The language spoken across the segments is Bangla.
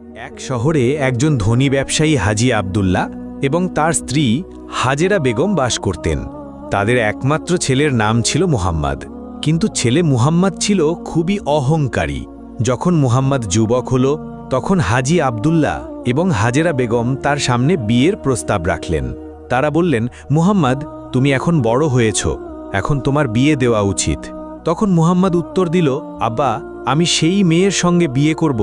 এক শহরে একজন ধনী ব্যবসায়ী হাজী আব্দুল্লাহ এবং তার স্ত্রী হাজেরা বেগম বাস করতেন। তাদের একমাত্র ছেলের নাম ছিল মুহাম্মদ। কিন্তু ছেলে মুহাম্মদ ছিল খুবই অহংকারী। যখন মুহাম্মদ যুবক হল, তখন হাজী আব্দুল্লাহ এবং হাজেরা বেগম তার সামনে বিয়ের প্রস্তাব রাখলেন। তারা বললেন, মুহাম্মদ, তুমি এখন বড় হয়েছ, এখন তোমার বিয়ে দেওয়া উচিত। তখন মুহাম্মদ উত্তর দিল, আব্বা, আমি সেই মেয়ের সঙ্গে বিয়ে করব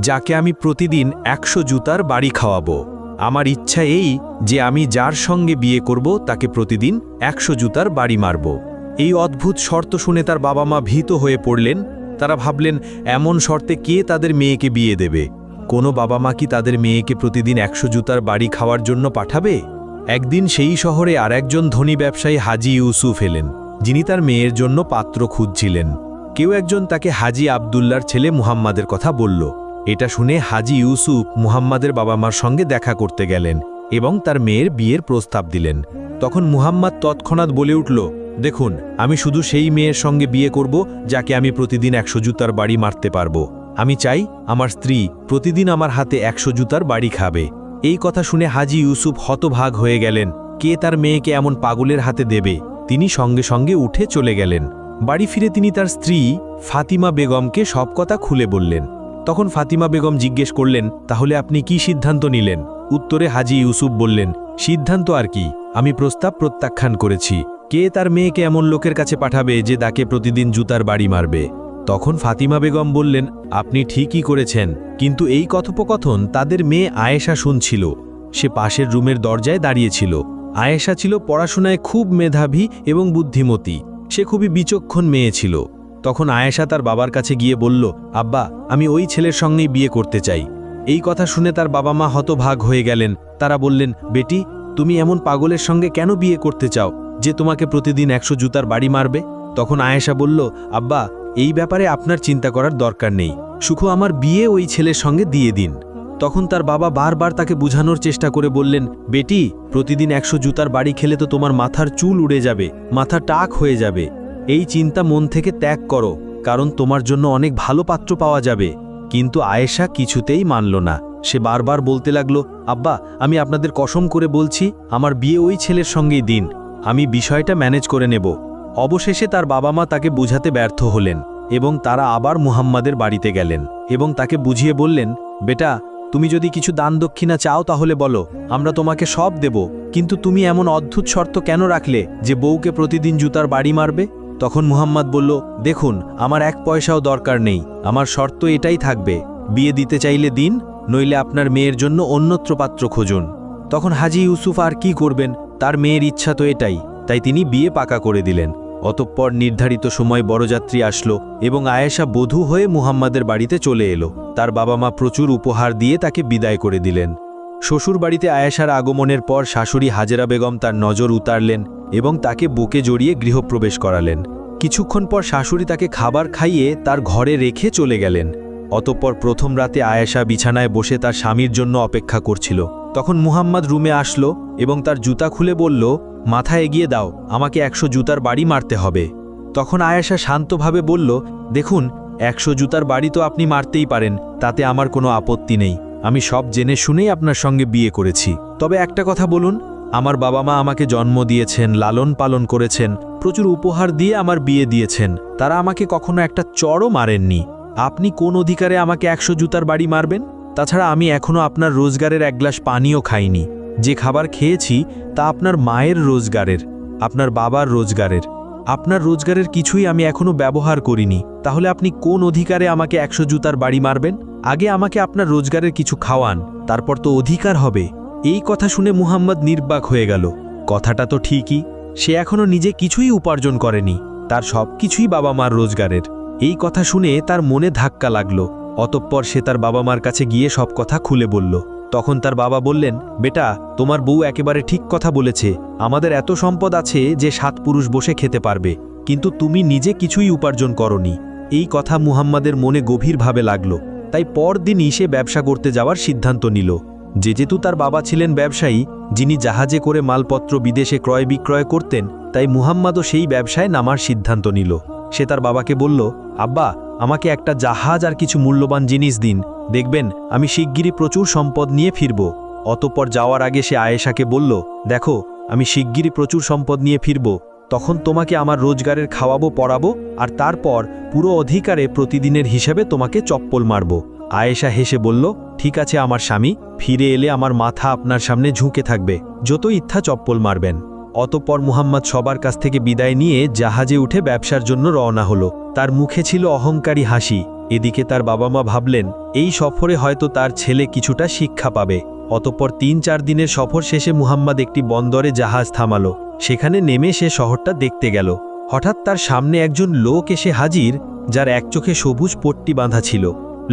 যাকে আমি প্রতিদিন 100 জুতার বাড়ি খাওয়াবো। আমার ইচ্ছা এই যে আমি যার সঙ্গে বিয়ে করব তাকে প্রতিদিন 100 জুতার বাড়ি মারব। এই অদ্ভুত শর্ত শুনে তার বাবা মা ভীত হয়ে পড়লেন। তারা ভাবলেন, এমন শর্তে কে তাদের মেয়েকে বিয়ে দেবে? কোনো বাবা মা কি তাদের মেয়েকে প্রতিদিন 100 জুতার বাড়ি খাওয়ার জন্য পাঠাবে? একদিন সেই শহরে আরেকজন ধনী ব্যবসায়ী হাজী ইউসুফ এলেন, যিনি তার মেয়ের জন্য পাত্র খুঁজছিলেন। কেউ একজন তাকে হাজী আব্দুল্লাহর ছেলে মুহাম্মাদের কথা বলল। এটা শুনে হাজী ইউসুফ মুহাম্মাদের বাবা মার সঙ্গে দেখা করতে গেলেন এবং তার মেয়ের বিয়ের প্রস্তাব দিলেন। তখন মুহাম্মদ তৎক্ষণাৎ বলে উঠল, দেখুন, আমি শুধু সেই মেয়ের সঙ্গে বিয়ে করব যাকে আমি প্রতিদিন 100 জুতার বাড়ি মারতে পারবো। আমি চাই আমার স্ত্রী প্রতিদিন আমার হাতে 100 জুতার বাড়ি খাবে। এই কথা শুনে হাজী ইউসুফ হতভাগ হয়ে গেলেন। কে তার মেয়েকে এমন পাগলের হাতে দেবে? তিনি সঙ্গে সঙ্গে উঠে চলে গেলেন। বাড়ি ফিরে তিনি তার স্ত্রী ফাতিমা বেগমকে সব কথা খুলে বললেন। তখন ফাতিমা বেগম জিজ্ঞেস করলেন, তাহলে আপনি কি সিদ্ধান্ত নিলেন? উত্তরে হাজী ইউসুফ বললেন, সিদ্ধান্ত আর কি, আমি প্রস্তাব প্রত্যাখ্যান করেছি। কে তার মেয়েকে এমন লোকের কাছে পাঠাবে যে তাকে প্রতিদিন জুতার বাড়ি মারবে? তখন ফাতিমা বেগম বললেন, আপনি ঠিকই করেছেন, কিন্তু এই কথোপকথন তাদের মেয়ে আয়েশা শুনছিল। সে পাশের রুমের দরজায় দাঁড়িয়েছিল। আয়েশা ছিল পড়াশোনায় খুব মেধাবী এবং বুদ্ধিমতী। সে খুবই বিচক্ষণ মেয়ে ছিল। তখন আয়েশা তার বাবার কাছে গিয়ে বলল, আব্বা, আমি ওই ছেলের সঙ্গেই বিয়ে করতে চাই। এই কথা শুনে তার বাবা মা হতভাগ হয়ে গেলেন। তারা বললেন, বেটি, তুমি এমন পাগলের সঙ্গে কেন বিয়ে করতে চাও যে তোমাকে প্রতিদিন 100 জুতার বাড়ি মারবে? তখন আয়েশা বলল, আব্বা, এই ব্যাপারে আপনার চিন্তা করার দরকার নেই, শুধু আমার বিয়ে ওই ছেলের সঙ্গে দিয়ে দিন। তখন তার বাবা বারবার তাকে বোঝানোর চেষ্টা করে বললেন, বেটি, প্রতিদিন 100 জুতার বাড়ি খেলে তো তোমার মাথার চুল উড়ে যাবে, মাথা টাক হয়ে যাবে। এই চিন্তা মন থেকে ত্যাগ করো, কারণ তোমার জন্য অনেক ভালো পাত্র পাওয়া যাবে। কিন্তু আয়েশা কিছুতেই মানল না। সে বারবার বলতে লাগলো, আব্বা, আমি আপনাদের কসম করে বলছি, আমার বিয়ে ওই ছেলের সঙ্গেই দিন, আমি বিষয়টা ম্যানেজ করে নেব। অবশেষে তার বাবা মা তাকে বুঝাতে ব্যর্থ হলেন এবং তারা আবার মুহাম্মাদের বাড়িতে গেলেন এবং তাকে বুঝিয়ে বললেন, বেটা, তুমি যদি কিছু দান দক্ষিণা চাও তাহলে বলো, আমরা তোমাকে সব দেব, কিন্তু তুমি এমন অদ্ভুত শর্ত কেন রাখলে যে বউকে প্রতিদিন জুতার বাড়ি মারবে? তখন মুহাম্মদ বলল, দেখুন, আমার 1 পয়সাও দরকার নেই, আমার শর্ত এটাই থাকবে, বিয়ে দিতে চাইলে দিন, নইলে আপনার মেয়ের জন্য অন্যত্র পাত্র খুঁজুন। তখন হাজী ইউসুফ আর কি করবেন, তার মেয়ের ইচ্ছা তো এটাই, তাই তিনি বিয়ে পাকা করে দিলেন। অতঃপর নির্ধারিত সময় বরযাত্রী আসলো এবং আয়েশা বধূ হয়ে মুহাম্মাদের বাড়িতে চলে এলো। তার বাবা মা প্রচুর উপহার দিয়ে তাকে বিদায় করে দিলেন। শ্বশুর বাড়িতে আয়েশার আগমনের পর শাশুড়ি হাজেরা বেগম তার নজর উতারলেন এবং তাকে বুকে জড়িয়ে গৃহপ্রবেশ করালেন। কিছুক্ষণ পর শাশুড়ি তাকে খাবার খাইয়ে তার ঘরে রেখে চলে গেলেন। অতঃপর প্রথম রাতে আয়েশা বিছানায় বসে তার স্বামীর জন্য অপেক্ষা করছিল। তখন মুহাম্মদ রুমে আসলো এবং তার জুতা খুলে বলল, মাথা এগিয়ে দাও, আমাকে 100 জুতার বাড়ি মারতে হবে। তখন আয়েশা শান্তভাবে বলল, দেখুন, 100 জুতার বাড়ি তো আপনি মারতেই পারেন, তাতে আমার কোনো আপত্তি নেই, আমি সব জেনে শুনেই আপনার সঙ্গে বিয়ে করেছি। তবে একটা কথা বলুন, আমার বাবা মা আমাকে জন্ম দিয়েছেন, লালন পালন করেছেন, প্রচুর উপহার দিয়ে আমার বিয়ে দিয়েছেন, তারা আমাকে কখনো একটা চড়ও মারেননি। আপনি কোন অধিকারে আমাকে 100 জুতার বাড়ি মারবেন? তাছাড়া আমি এখনও আপনার রোজগারের 1 গ্লাস পানিও খাইনি। যে খাবার খেয়েছি তা আপনার মায়ের রোজগারের, আপনার বাবার রোজগারের। আপনার রোজগারের কিছুই আমি এখনও ব্যবহার করিনি। তাহলে আপনি কোন অধিকারে আমাকে 100 জুতার বাড়ি মারবেন? আগে আমাকে আপনার রোজগারের কিছু খাওয়ান, তারপর তো অধিকার হবে। এই কথা শুনে মুহাম্মদ নির্বাক হয়ে গেল। কথাটা তো ঠিকই, সে এখনও নিজে কিছুই উপার্জন করেনি, তার সব কিছুই বাবা মার রোজগারের। এই কথা শুনে তার মনে ধাক্কা লাগলো। অতঃপর সে তার বাবা মার কাছে গিয়ে সব কথা খুলে বলল। তখন তার বাবা বললেন, বেটা, তোমার বউ একেবারে ঠিক কথা বলেছে, আমাদের এত সম্পদ আছে যে 7 পুরুষ বসে খেতে পারবে, কিন্তু তুমি নিজে কিছুই উপার্জন করনি। এই কথা মুহাম্মাদের মনে গভীরভাবে লাগলো। তাই পরদিনই সে ব্যবসা করতে যাওয়ার সিদ্ধান্ত নিল। যেহেতু তার বাবা ছিলেন ব্যবসায়ী, যিনি জাহাজে করে মালপত্র বিদেশে ক্রয় বিক্রয় করতেন, তাই মুহাম্মাদও সেই ব্যবসায় নামার সিদ্ধান্ত নিল। সে তার বাবাকে বলল, আব্বা, আমাকে একটা জাহাজ আর কিছু মূল্যবান জিনিস দিন, দেখবেন আমি শিগগিরই প্রচুর সম্পদ নিয়ে ফিরব। অতঃপর যাওয়ার আগে সে আয়েশাকে বলল, দেখো আমি শিগগিরই প্রচুর সম্পদ নিয়ে ফিরব, তখন তোমাকে আমার রোজগারের খাওয়াবো, পড়াবো, আর তারপর পুরো অধিকারে প্রতিদিনের হিসাবে তোমাকে চপ্পল মারব। আয়েশা হেসে বলল, ঠিক আছে আমার স্বামী, ফিরে এলে আমার মাথা আপনার সামনে ঝুঁকে থাকবে, যত ইচ্ছা চপ্পল মারবেন। অতঃপর মুহাম্মদ সবার কাছ থেকে বিদায় নিয়ে জাহাজে উঠে ব্যবসার জন্য রওনা হলো। তার মুখে ছিল অহংকারী হাসি। এদিকে তার বাবা মা ভাবলেন এই সফরে হয়তো তার ছেলে কিছুটা শিক্ষা পাবে। অতঃপর ৩-৪ দিনের সফর শেষে মুহাম্মদ একটি বন্দরে জাহাজ থামালো। সেখানে নেমে সে শহরটা দেখতে গেল। হঠাৎ তার সামনে একজন লোক এসে হাজির, যার এক চোখে সবুজ পট্টি বাঁধা ছিল।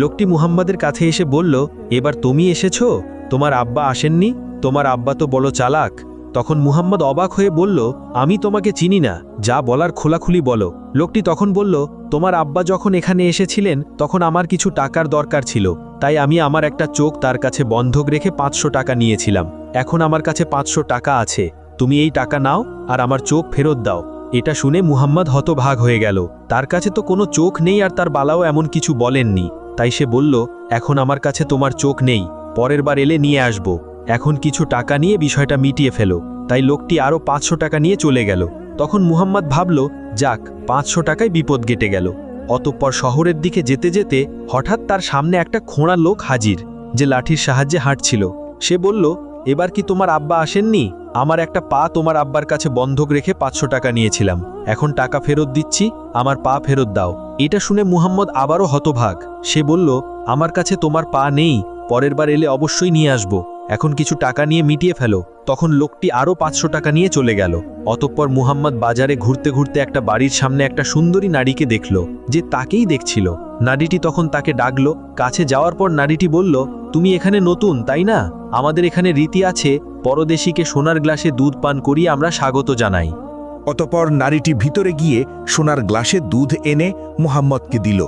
লোকটি মুহাম্মদের কাছে এসে বলল, এবার তুমি এসেছো? তোমার আব্বা আসেননি? তোমার আব্বা তো বড় চালাক। তখন মুহাম্মদ অবাক হয়ে বলল, আমি তোমাকে চিনি না, যা বলার খোলাখুলি বলো। লোকটি তখন বলল, তোমার আব্বা যখন এখানে এসেছিলেন তখন আমার কিছু টাকার দরকার ছিল, তাই আমি আমার একটা চোখ তার কাছে বন্ধক রেখে 500 টাকা নিয়েছিলাম। এখন আমার কাছে 500 টাকা আছে, তুমি এই টাকা নাও আর আমার চোখ ফেরত দাও। এটা শুনে মুহাম্মদ হতভাগ হয়ে গেল। তার কাছে তো কোনো চোখ নেই আর তার বালাও এমন কিছু বলেননি। তাই সে বলল, এখন আমার কাছে তোমার চোখ নেই, পরের বার এলে নিয়ে আসব। এখন কিছু টাকা নিয়ে বিষয়টা মিটিয়ে ফেলো। তাই লোকটি আরও 500 টাকা নিয়ে চলে গেল। তখন মুহাম্মদ ভাবল, যাক 500 টাকায় বিপদ কেটে গেল। অতঃপর শহরের দিকে যেতে যেতে হঠাৎ তার সামনে একটা খোঁড়া লোক হাজির, যে লাঠির সাহায্যে হাঁটছিল। সে বলল, এবার কি তোমার আব্বা আসেননি? আমার একটা পা তোমার আব্বার কাছে বন্ধক রেখে 500 টাকা নিয়েছিলাম, এখন টাকা ফেরত দিচ্ছি, আমার পা ফেরত দাও। এটা শুনে মুহাম্মদ আবারও হতভাগ। সে বলল, আমার কাছে তোমার পা নেই, পরের বার এলে অবশ্যই নিয়ে আসব, এখন কিছু টাকা নিয়ে মিটিয়ে ফেলো। তখন লোকটি আরও 500 টাকা নিয়ে চলে গেল। অতঃপর মুহাম্মদ বাজারে ঘুরতে ঘুরতে একটা বাড়ির সামনে একটা সুন্দরী নারীকে দেখল, যে তাকেই দেখছিল। নারীটি তখন তাকে ডাকল। কাছে যাওয়ার পর নারীটি বলল, তুমি এখানে নতুন তাই না? আমাদের এখানে রীতি আছে, পরদেশীকে সোনার গ্লাসে দুধ পান করিয়ে আমরা স্বাগত জানাই। অতঃপর নারীটি ভিতরে গিয়ে সোনার গ্লাসে দুধ এনে মুহাম্মদকে দিল।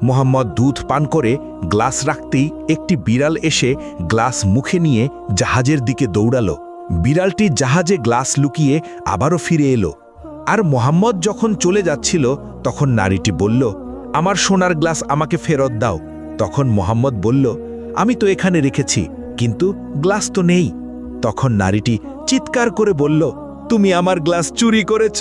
মুহাম্মদ দুধ পান করে গ্লাস রাখতেই একটি বিড়াল এসে গ্লাস মুখে নিয়ে জাহাজের দিকে দৌড়ালো। বিড়ালটি জাহাজে গ্লাস লুকিয়ে আবারও ফিরে এলো। আর মুহাম্মদ যখন চলে যাচ্ছিল তখন নারীটি বলল, আমার সোনার গ্লাস আমাকে ফেরত দাও। তখন মুহাম্মদ বলল, আমি তো এখানে রেখেছি, কিন্তু গ্লাস তো নেই। তখন নারীটি চিৎকার করে বলল, তুমি আমার গ্লাস চুরি করেছ।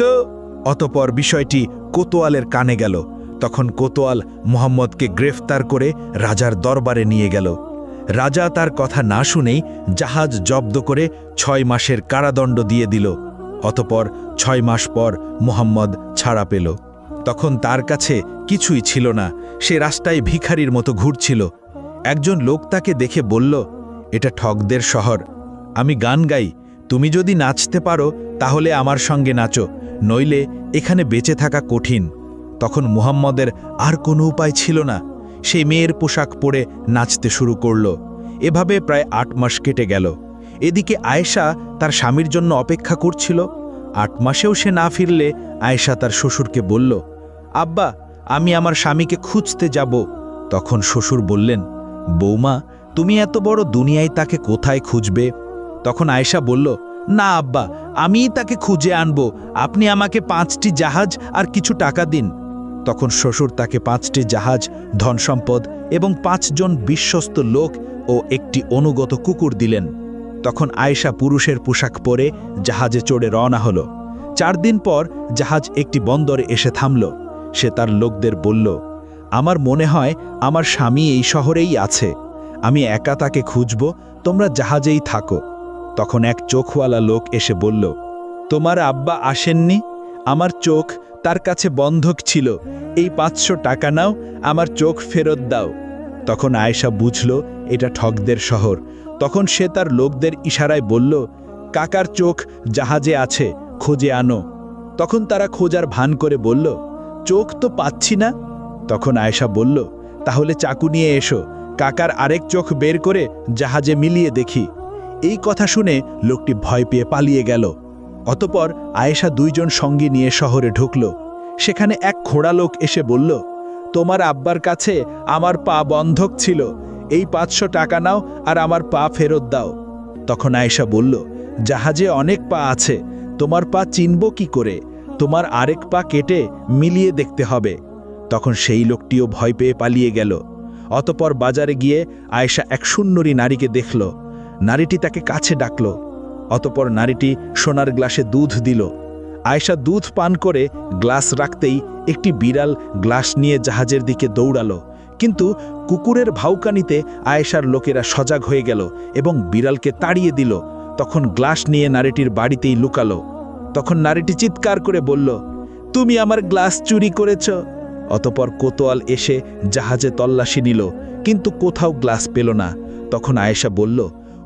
অতঃপর বিষয়টি কোতোয়ালের কানে গেল। তখন কোতোয়াল মুহাম্মদকে গ্রেফতার করে রাজার দরবারে নিয়ে গেল। রাজা তার কথা না শুনেই জাহাজ জব্দ করে 6 মাসের কারাদণ্ড দিয়ে দিল। অতঃপর 6 মাস পর মুহাম্মদ ছাড়া পেল। তখন তার কাছে কিছুই ছিল না, সে রাস্তায় ভিখারির মতো ঘুরছিল। একজন লোক তাকে দেখে বলল, এটা ঠকদের শহর, আমি গান গাই, তুমি যদি নাচতে পারো তাহলে আমার সঙ্গে নাচো, নইলে এখানে বেঁচে থাকা কঠিন। তখন মুহাম্মদের আর কোনো উপায় ছিল না, সেই মেয়ের পোশাক পরে নাচতে শুরু করল। এভাবে প্রায় 8 মাস কেটে গেল। এদিকে আয়েশা তার স্বামীর জন্য অপেক্ষা করছিল। 8 মাসেও সে না ফিরলে আয়েশা তার শ্বশুরকে বলল, আব্বা, আমি আমার স্বামীকে খুঁজতে যাব। তখন শ্বশুর বললেন, বৌমা, তুমি এত বড় দুনিয়ায় তাকে কোথায় খুঁজবে? তখন আয়েশা বলল, না আব্বা, আমিই তাকে খুঁজে আনব, আপনি আমাকে 5টি জাহাজ আর কিছু টাকা দিন। তখন শ্বশুর তাকে 5টি জাহাজ, ধনসম্পদ এবং 5 জন বিশ্বস্ত লোক ও একটি অনুগত কুকুর দিলেন। তখন আয়েশা পুরুষের পোশাক পরে জাহাজে চড়ে রওনা হল। 4 দিন পর জাহাজ একটি বন্দরে এসে থামল। সে তার লোকদের বলল, আমার মনে হয় আমার স্বামী এই শহরেই আছে, আমি একা তাকে খুঁজব, তোমরা জাহাজেই থাকো। তখন এক চোখওয়ালা লোক এসে বলল, তোমার আব্বা আসেননি? আমার চোখ তার কাছে বন্ধক ছিল, এই 500 টাকা নাও, আমার চোখ ফেরত দাও। তখন আয়েশা বুঝল এটা ঠকদের শহর। তখন সে তার লোকদের ইশারায় বলল, কাকার চোখ জাহাজে আছে, খোঁজে আনো। তখন তারা খোঁজার ভান করে বলল, চোখ তো পাচ্ছি না। তখন আয়েশা বলল, তাহলে চাকু নিয়ে এসো, কাকার আরেক চোখ বের করে জাহাজে মিলিয়ে দেখি। এই কথা শুনে লোকটি ভয় পেয়ে পালিয়ে গেল। অতঃপর আয়েশা 2 জন সঙ্গী নিয়ে শহরে ঢুকল। সেখানে এক খোঁড়া লোক এসে বলল, তোমার আব্বার কাছে আমার পা বন্ধক ছিল, এই 500 টাকা নাও আর আমার পা ফেরত দাও। তখন আয়েশা বলল, জাহাজে অনেক পা আছে, তোমার পা চিনব কি করে? তোমার আরেক পা কেটে মিলিয়ে দেখতে হবে। তখন সেই লোকটিও ভয় পেয়ে পালিয়ে গেল। অতপর বাজারে গিয়ে আয়েশা এক সুন্দরী নারীকে দেখল। নারীটি তাকে কাছে ডাকল। অতপর নারীটি সোনার গ্লাসে দুধ দিল। আয়েশা দুধ পান করে গ্লাস রাখতেই একটি বিড়াল গ্লাস নিয়ে জাহাজের দিকে দৌড়ালো। কিন্তু কুকুরের ভাউকানিতে আয়েশার লোকেরা সজাগ হয়ে গেল এবং বিড়ালকে তাড়িয়ে দিল। তখন গ্লাস নিয়ে নারীটির বাড়িতেই লুকালো। তখন নারীটি চিৎকার করে বলল, তুমি আমার গ্লাস চুরি করেছ। অতপর কোতোয়াল এসে জাহাজে তল্লাশি নিল, কিন্তু কোথাও গ্লাস পেল না। তখন আয়েশা বলল,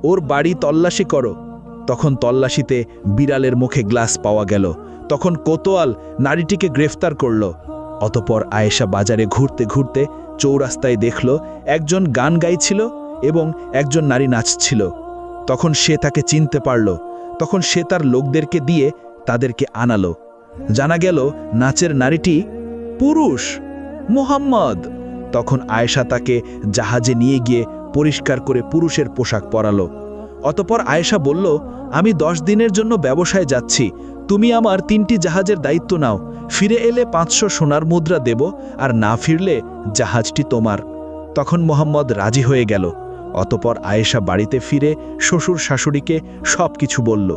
ওর বাড়ি তল্লাশি করো। তখন তল্লাশিতে বিড়ালের মুখে গ্লাস পাওয়া গেল। তখন কোতোয়াল নারীটিকে গ্রেফতার করল। অতপর আয়েশা বাজারে ঘুরতে ঘুরতে চৌরাস্তায় দেখল একজন গান গাইছিল এবং একজন নারী নাচছিল। তখন সে তাকে চিনতে পারল। তখন সে তার লোকদেরকে দিয়ে তাদেরকে আনালো। জানা গেল নাচের নারীটি পুরুষ, মুহাম্মদ। তখন আয়েশা তাকে জাহাজে নিয়ে গিয়ে পরিষ্কার করে পুরুষের পোশাক পরালো। অতপর আয়েশা বলল, আমি 10 দিনের জন্য ব্যবসায় যাচ্ছি, তুমি আমার 3টি জাহাজের দায়িত্ব নাও। ফিরে এলে 500 সোনার মুদ্রা দেব, আর না ফিরলে জাহাজটি তোমার। তখন মুহাম্মদ রাজি হয়ে গেল। অতপর আয়েশা বাড়িতে ফিরে শ্বশুর শাশুড়িকে সব কিছু বলল।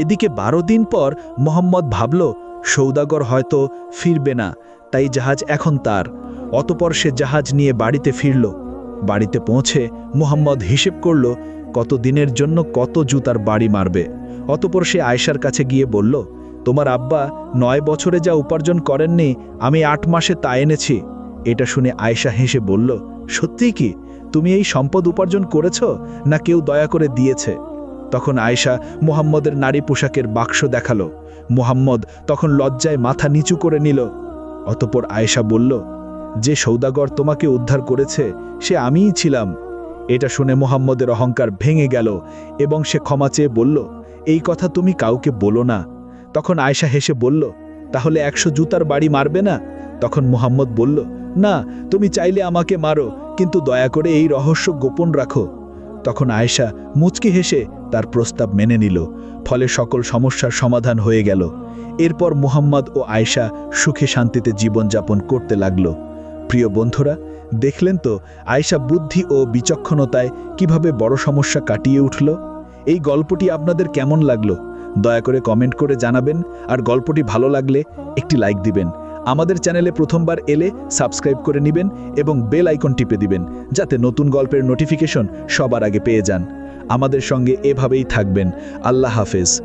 এদিকে 12 দিন পর মুহাম্মদ ভাবল সৌদাগর হয়তো ফিরবে না, তাই জাহাজ এখন তার। অতপর সে জাহাজ নিয়ে বাড়িতে ফিরল। বাড়িতে পৌঁছে মুহাম্মদ হিসেব করল কত দিনের জন্য কত জুতার বাড়ি মারবে। অতপর সে আয়েশার কাছে গিয়ে বলল, তোমার আব্বা 9 বছরে যা উপার্জন করেননি, আমি 8 মাসে তা এনেছি। এটা শুনে আয়েশা হেসে বলল, সত্যিই কি তুমি এই সম্পদ উপার্জন করেছ, না কেউ দয়া করে দিয়েছে? তখন আয়েশা মুহাম্মদের নারী পোশাকের বাক্স দেখালো। মুহাম্মদ তখন লজ্জায় মাথা নিচু করে নিল। অতপর আয়েশা বলল, যে সৌদাগর তোমাকে উদ্ধার করেছে সে আমিই ছিলাম। এটা শুনে মুহাম্মদের অহংকার ভেঙে গেল এবং সে ক্ষমা চেয়ে বলল, এই কথা তুমি কাউকে বলো না। তখন আয়েশা হেসে বলল, তাহলে 100 জুতার বাড়ি মারবে না? তখন মুহাম্মদ বলল, না, তুমি চাইলে আমাকে মারো, কিন্তু দয়া করে এই রহস্য গোপন রাখো। তখন আয়েশা মুচকি হেসে তার প্রস্তাব মেনে নিল। ফলে সকল সমস্যার সমাধান হয়ে গেল। এরপর মুহাম্মদ ও আয়েশা সুখে শান্তিতে জীবনযাপন করতে লাগল। প্রিয় বন্ধুরা, দেখলেন তো আয়েশা বুদ্ধি ও বিচক্ষণতায় কিভাবে বড় সমস্যা কাটিয়ে উঠল। এই গল্পটি আপনাদের কেমন লাগলো দয়া করে কমেন্ট করে জানাবেন, আর গল্পটি ভালো লাগলে একটি লাইক দিবেন। আমাদের চ্যানেলে প্রথমবার এলে সাবস্ক্রাইব করে নেবেন এবং বেল আইকন টিপে দিবেন, যাতে নতুন গল্পের নোটিফিকেশন সবার আগে পেয়ে যান। আমাদের সঙ্গে এভাবেই থাকবেন। আল্লাহ হাফেজ।